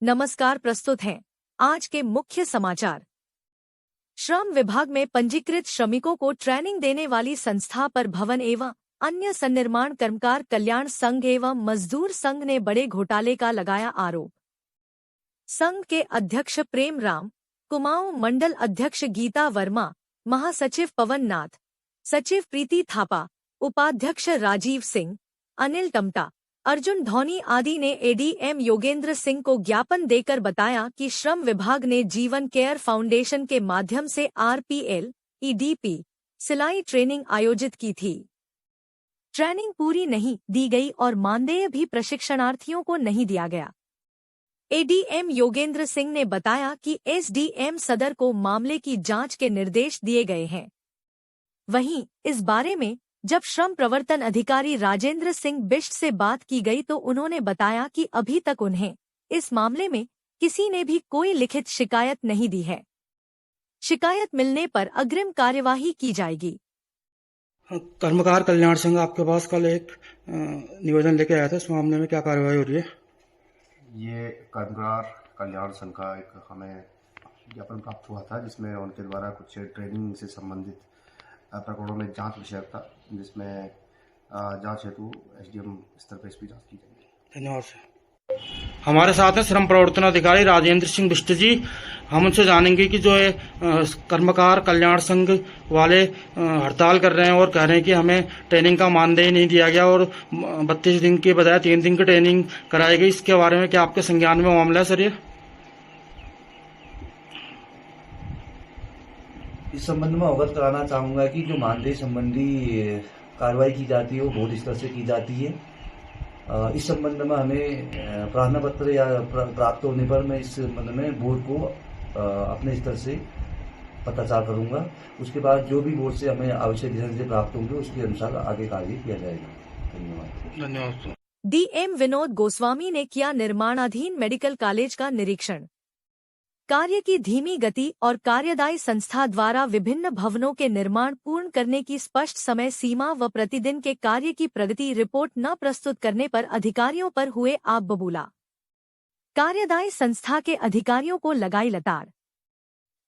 नमस्कार, प्रस्तुत हैं आज के मुख्य समाचार। श्रम विभाग में पंजीकृत श्रमिकों को ट्रेनिंग देने वाली संस्था पर भवन एवं अन्य सन्निर्माण कर्मकार कल्याण संघ एवं मजदूर संघ ने बड़े घोटाले का लगाया आरोप। संघ के अध्यक्ष प्रेम राम, कुमाऊं मंडल अध्यक्ष गीता वर्मा, महासचिव पवन नाथ, सचिव प्रीति थापा, उपाध्यक्ष राजीव सिंह, अनिल टमटा, अर्जुन धौनी आदि ने एडीएम योगेंद्र सिंह को ज्ञापन देकर बताया कि श्रम विभाग ने जीवन केयर फाउंडेशन के माध्यम से आरपीएल, ईडीपी, सिलाई ट्रेनिंग आयोजित की थी। ट्रेनिंग पूरी नहीं दी गई और मानदेय भी प्रशिक्षणार्थियों को नहीं दिया गया। एडीएम योगेंद्र सिंह ने बताया कि एसडीएम सदर को मामले की जांच के निर्देश दिए गए हैं। वहीं इस बारे में जब श्रम प्रवर्तन अधिकारी राजेंद्र सिंह बिष्ट से बात की गई तो उन्होंने बताया कि अभी तक उन्हें इस मामले में किसी ने भी कोई लिखित शिकायत नहीं दी है। शिकायत मिलने पर अग्रिम कार्यवाही की जाएगी। कर्मकार कल्याण संघ आपके पास कल एक निवेदन लेके आया था, इस मामले में क्या कार्रवाई हो रही है? ये कर्मकार कल्याण संघ का एक हमें ज्ञापन प्राप्त हुआ था, जिसमें उनके द्वारा कुछ ट्रेनिंग से संबंधित प्रकरणों में जांच विषय था, जिसमें जांच हेतु एसडीएम स्तर पर इसकी जांच की जाएगी। धन्यवाद सर। हमारे साथ हैं श्रम प्रवर्तन अधिकारी राजेंद्र सिंह बिष्ट जी। हम उनसे जानेंगे कि जो है कर्मकार कल्याण संघ वाले हड़ताल कर रहे हैं और कह रहे हैं कि हमें ट्रेनिंग का मानदेय नहीं दिया गया और 32 दिन के बजाय 3 दिन की ट्रेनिंग कराई गई। इसके बारे में क्या आपके संज्ञान में मामला है सर? ये इस संबंध में अवगत कराना चाहूँगा कि जो मानदेय संबंधी कार्रवाई की जाती है वो बहुत स्तर से की जाती है। इस संबंध में हमें प्रार्थना पत्र या प्राप्त होने पर मैं इस संबंध में बोर्ड को अपने स्तर से पत्राचार करूँगा। उसके बाद जो भी बोर्ड से हमें आवश्यक दिशा निर्देश प्राप्त होंगे उसके अनुसार आगे कार्य किया जाएगा। धन्यवाद। डीएम विनोद गोस्वामी ने किया निर्माणाधीन मेडिकल कॉलेज का निरीक्षण। कार्य की धीमी गति और कार्यदायी संस्था द्वारा विभिन्न भवनों के निर्माण पूर्ण करने की स्पष्ट समय सीमा व प्रतिदिन के कार्य की प्रगति रिपोर्ट न प्रस्तुत करने पर अधिकारियों पर हुए आप बबूला। कार्यदायी संस्था के अधिकारियों को लगाई लताड़।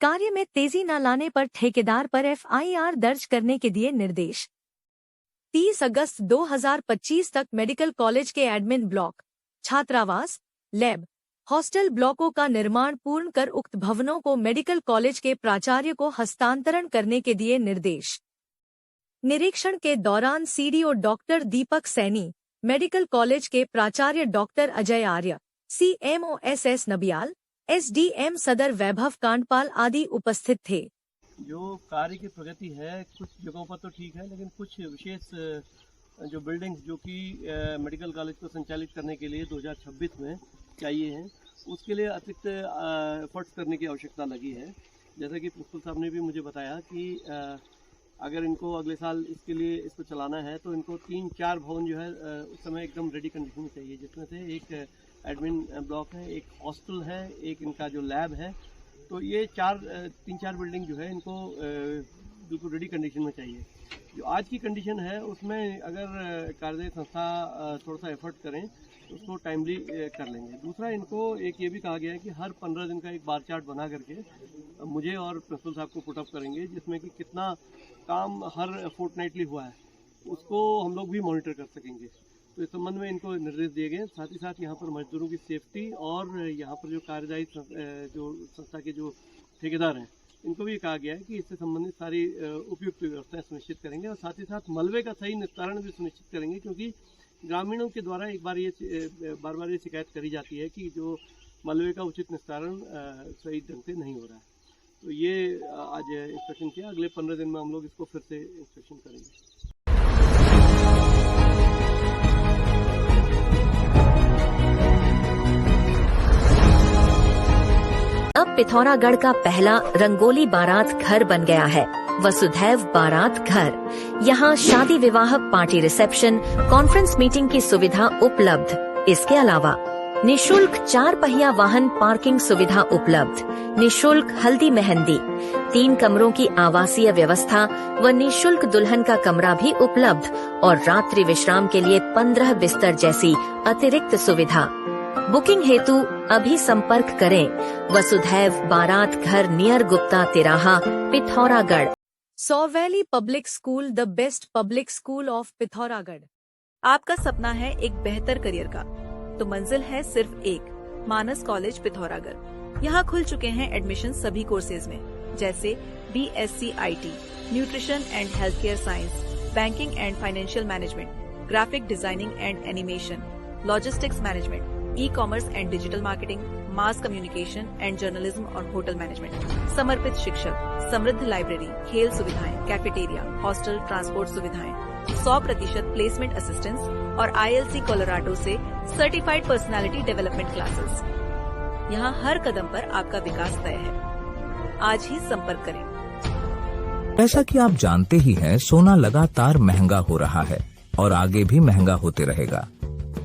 कार्य में तेजी न लाने पर ठेकेदार पर एफआईआर दर्ज करने के दिए निर्देश। 30 अगस्त 2025 तक मेडिकल कॉलेज के एडमिन ब्लॉक, छात्रावास, लैब, हॉस्टल ब्लॉकों का निर्माण पूर्ण कर उक्त भवनों को मेडिकल कॉलेज के प्राचार्य को हस्तांतरण करने के दिए निर्देश। निरीक्षण के दौरान सीडीओ डॉक्टर दीपक सैनी, मेडिकल कॉलेज के प्राचार्य डॉक्टर अजय आर्य, सीएमओ एसएस नबियाल, एसडीएम सदर वैभव कांडपाल आदि उपस्थित थे। जो कार्य की प्रगति है कुछ जगहों पर तो ठीक है, लेकिन कुछ विशेष जो बिल्डिंग्स जो कि मेडिकल कॉलेज को संचालित करने के लिए 2026 में चाहिए हैं, उसके लिए अतिरिक्त एफर्ट्स करने की आवश्यकता लगी है। जैसा कि प्रिंसिपल साहब ने भी मुझे बताया कि अगर इनको अगले साल इसके लिए इसको चलाना है तो इनको 3-4 भवन जो है उस समय एकदम रेडी कंडीशन में चाहिए, जिसमें से एक एडमिन ब्लॉक है, एक हॉस्टल है, एक इनका जो लैब है। तो ये 3-4 बिल्डिंग जो है इनको बिल्कुल रेडी कंडीशन में चाहिए। जो आज की कंडीशन है उसमें अगर कार्यदायी संस्था थोड़ा सा एफर्ट करें तो उसको टाइमली कर लेंगे। दूसरा, इनको एक ये भी कहा गया है कि हर 15 दिन का एक बार चार्ट बना करके मुझे और प्रिंसिपल साहब को पुटअप करेंगे, जिसमें कि कितना काम हर फोर्टनाइटली हुआ है उसको हम लोग भी मॉनिटर कर सकेंगे। तो इस संबंध में इनको निर्देश दिए गए। साथ ही साथ यहाँ पर मजदूरों की सेफ्टी और यहाँ पर जो कार्यदायी जो संस्था के जो ठेकेदार हैं इनको भी कहा गया है कि इससे संबंधित सारी उपयुक्त व्यवस्थाएं सुनिश्चित करेंगे और साथ ही साथ मलबे का सही निस्तारण भी सुनिश्चित करेंगे, क्योंकि ग्रामीणों के द्वारा बार बार ये शिकायत करी जाती है कि जो मलबे का उचित निस्तारण सही ढंग से नहीं हो रहा है। तो ये आज इंस्पेक्शन किया, अगले 15 दिन में हम लोग इसको फिर से इंस्पेक्शन करेंगे। अब पिथौरागढ़ का पहला रंगोली बारात घर बन गया है, वसुधैव बारात घर। यहाँ शादी विवाह, पार्टी रिसेप्शन, कॉन्फ्रेंस मीटिंग की सुविधा उपलब्ध। इसके अलावा निशुल्क 4 पहिया वाहन पार्किंग सुविधा उपलब्ध, निशुल्क हल्दी मेहंदी, 3 कमरों की आवासीय व्यवस्था व निशुल्क दुल्हन का कमरा भी उपलब्ध और रात्रि विश्राम के लिए 15 बिस्तर जैसी अतिरिक्त सुविधा। बुकिंग हेतु अभी संपर्क करें वसुधैव बारात घर नियर गुप्ता तिराहा, पिथौरागढ़। सौवैली public school, the best public school of Pithoragarh. आपका सपना है एक बेहतर करियर का, तो मंजिल है सिर्फ एक, मानस कॉलेज पिथौरागढ़। यहाँ खुल चुके हैं एडमिशन सभी कोर्सेज में, जैसे BSc IT, nutrition and health care science, banking and financial management, graphic designing and animation, logistics management, e-commerce and digital marketing, mass communication and journalism और होटल मैनेजमेंट। समर्पित शिक्षक, समृद्ध लाइब्रेरी, खेल सुविधाएं, कैफेटेरिया, हॉस्टल, ट्रांसपोर्ट सुविधाएं, 100% placement assistance और ILC Colorado से certified personality development classes. यहाँ हर कदम पर आपका विकास तय है। आज ही संपर्क करें। जैसा कि आप जानते ही हैं, सोना लगातार महंगा हो रहा है और आगे भी महंगा होते रहेगा।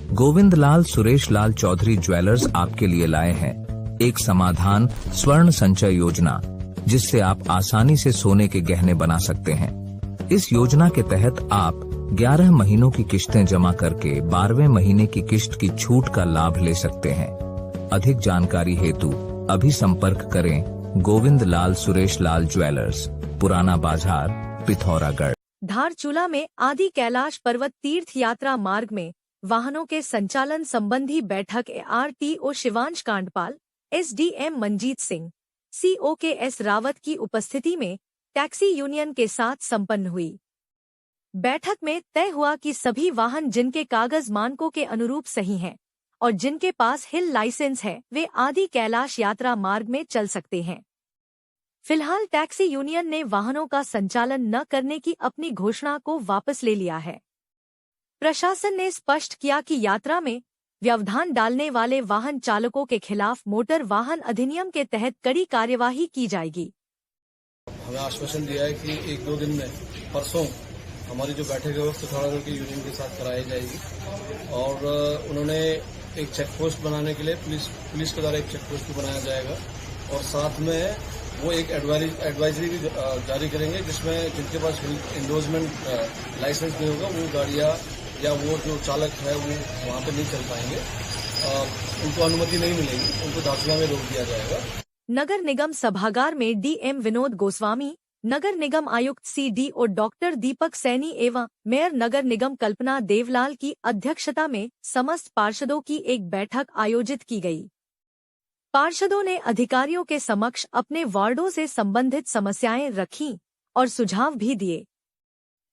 गोविंद लाल सुरेश लाल चौधरी ज्वेलर्स आपके लिए लाए हैं एक समाधान स्वर्ण संचय योजना, जिससे आप आसानी से सोने के गहने बना सकते हैं। इस योजना के तहत आप 11 महीनों की किश्तें जमा करके 12वें महीने की किश्त की छूट का लाभ ले सकते हैं। अधिक जानकारी हेतु अभी संपर्क करें गोविंद लाल सुरेश लाल ज्वेलर्स, पुराना बाजार, पिथौरागढ़। धारचूला में आदि कैलाश पर्वत तीर्थ यात्रा मार्ग में वाहनों के संचालन संबंधी बैठक ARTO Shivansh Kandpal, SDM Manjeet Singh, CO KS Rawat की उपस्थिति में टैक्सी यूनियन के साथ संपन्न हुई। बैठक में तय हुआ कि सभी वाहन जिनके कागज मानकों के अनुरूप सही हैं और जिनके पास हिल लाइसेंस है, वे आदि कैलाश यात्रा मार्ग में चल सकते हैं। फिलहाल टैक्सी यूनियन ने वाहनों का संचालन न करने की अपनी घोषणा को वापस ले लिया है। प्रशासन ने स्पष्ट किया कि यात्रा में व्यवधान डालने वाले वाहन चालकों के खिलाफ मोटर वाहन अधिनियम के तहत कड़ी कार्यवाही की जाएगी। हमें आश्वासन दिया है कि 1-2 दिन में, परसों हमारी जो बैठक है वो पिथौरागढ़ के यूनियन के साथ कराई जाएगी और उन्होंने एक चेक पोस्ट बनाने के लिए पुलिस के द्वारा एक चेक पोस्ट भी बनाया जाएगा और साथ में वो एक एडवाइजरी भी जारी करेंगे, जिसमें जिनके पास इंडोर्समेंट लाइसेंस नहीं होगा वो गाड़ियाँ या वो जो चालक है वो वहाँ पे नहीं चल पाएंगे, उनको अनुमति नहीं मिलेगी, उनको दाखिला में रोक दिया जाएगा। नगर निगम सभागार में DM विनोद गोस्वामी, नगर निगम आयुक्त CDO डॉक्टर दीपक सैनी एवं मेयर नगर निगम कल्पना देवलाल की अध्यक्षता में समस्त पार्षदों की एक बैठक आयोजित की गई। पार्षदों ने अधिकारियों के समक्ष अपने वार्डों से संबंधित समस्याएं रखीं और सुझाव भी दिए।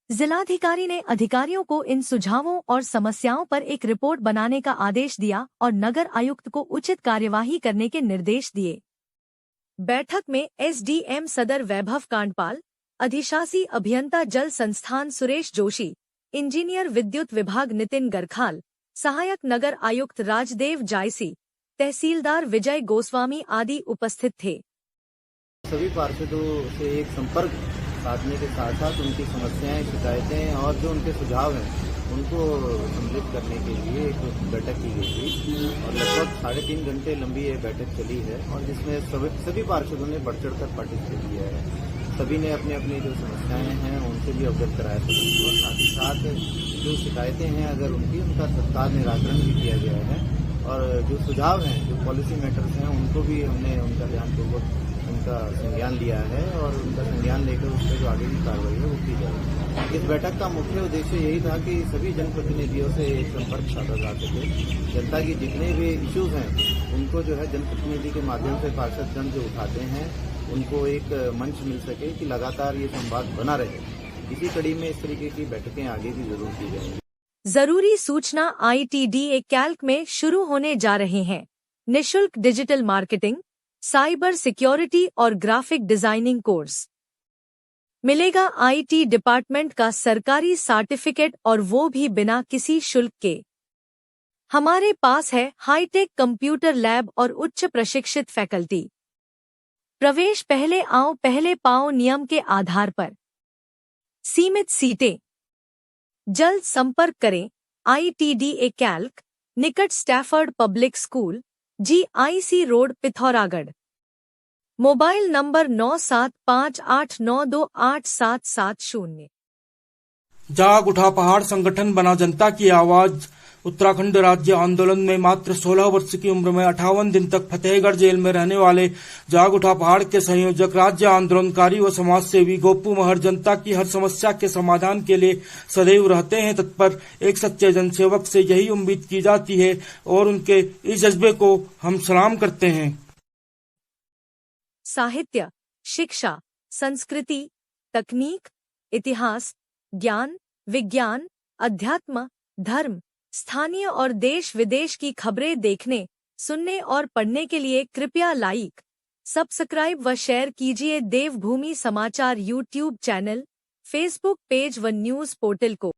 जिलाधिकारी ने अधिकारियों को इन सुझावों और समस्याओं पर एक रिपोर्ट बनाने का आदेश दिया और नगर आयुक्त को उचित कार्यवाही करने के निर्देश दिए। बैठक में SDM सदर वैभव कांडपाल, अधिशासी अभियंता जल संस्थान सुरेश जोशी, इंजीनियर विद्युत विभाग नितिन गरखाल, सहायक नगर आयुक्त राजदेव जायसी, तहसीलदार विजय गोस्वामी आदि उपस्थित थे। सभी पार्षदों से एक संपर्क साधने के साथ साथ उनकी समस्याएं, शिकायतें और जो उनके सुझाव हैं उनको सम्मिलित करने के लिए एक बैठक की गई थी और लगभग 3.5 घंटे लंबी ये बैठक चली है और जिसमें सभी पार्षदों ने बढ़ चढ़कर पार्टिसिपेट किया है। सभी ने अपनी अपनी जो समस्याएं हैं उनसे भी अवगत कराया और साथ ही साथ जो शिकायतें हैं अगर उनका तत्काल निराकरण भी किया गया है और जो सुझाव हैं, जो पॉलिसी मैटर्स हैं, उनको भी हमने उनका ध्यानपूर्वक उनका संज्ञान लिया है और उनका संज्ञान लेकर उस पर जो आगे की कार्रवाई है वो की जाएगी। इस बैठक का मुख्य उद्देश्य यही था कि सभी जनप्रतिनिधियों से एक संपर्क साधा जा सके। जनता की जितने भी इश्यूज हैं उनको जो है जनप्रतिनिधि के माध्यम से पार्षदगण जो उठाते हैं उनको एक मंच मिल सके कि लगातार ये संवाद बना रहे। इसी कड़ी में इस तरीके की बैठकें आगे भी जरूर की जाएंगी। जरूरी सूचना ITDA कैल्क में शुरू होने जा रहे हैं निःशुल्क डिजिटल मार्केटिंग, साइबर सिक्योरिटी और ग्राफिक डिजाइनिंग कोर्स। मिलेगा IT डिपार्टमेंट का सरकारी सर्टिफिकेट और वो भी बिना किसी शुल्क के। हमारे पास है हाईटेक कंप्यूटर लैब और उच्च प्रशिक्षित फैकल्टी। प्रवेश पहले आओ पहले पाओ नियम के आधार पर। सीमित सीटें। जल्द संपर्क करें ITDA कैल्क, निकट Stafford public school, GIC road, Pithoragarh. Mobile number 9758928770। जाग उठा पहाड़ संगठन बना जनता की आवाज उत्तराखंड राज्य आंदोलन में मात्र 16 वर्ष की उम्र में 58 दिन तक फतेहगढ़ जेल में रहने वाले जाग उठा पहाड़ के संयोजक, राज्य आंदोलनकारी व समाज सेवी गोपू महर जनता की हर समस्या के समाधान के लिए सदैव रहते हैं तत्पर। एक सच्चे जनसेवक से यही उम्मीद की जाती है और उनके इस जज्बे को हम सलाम करते हैं। साहित्य, शिक्षा, संस्कृति, तकनीक, इतिहास, ज्ञान, विज्ञान, अध्यात्म, धर्म, स्थानीय और देश विदेश की खबरें देखने, सुनने और पढ़ने के लिए कृपया लाइक, सब्सक्राइब व शेयर कीजिए देवभूमि समाचार यूट्यूब चैनल, फेसबुक पेज व न्यूज पोर्टल को।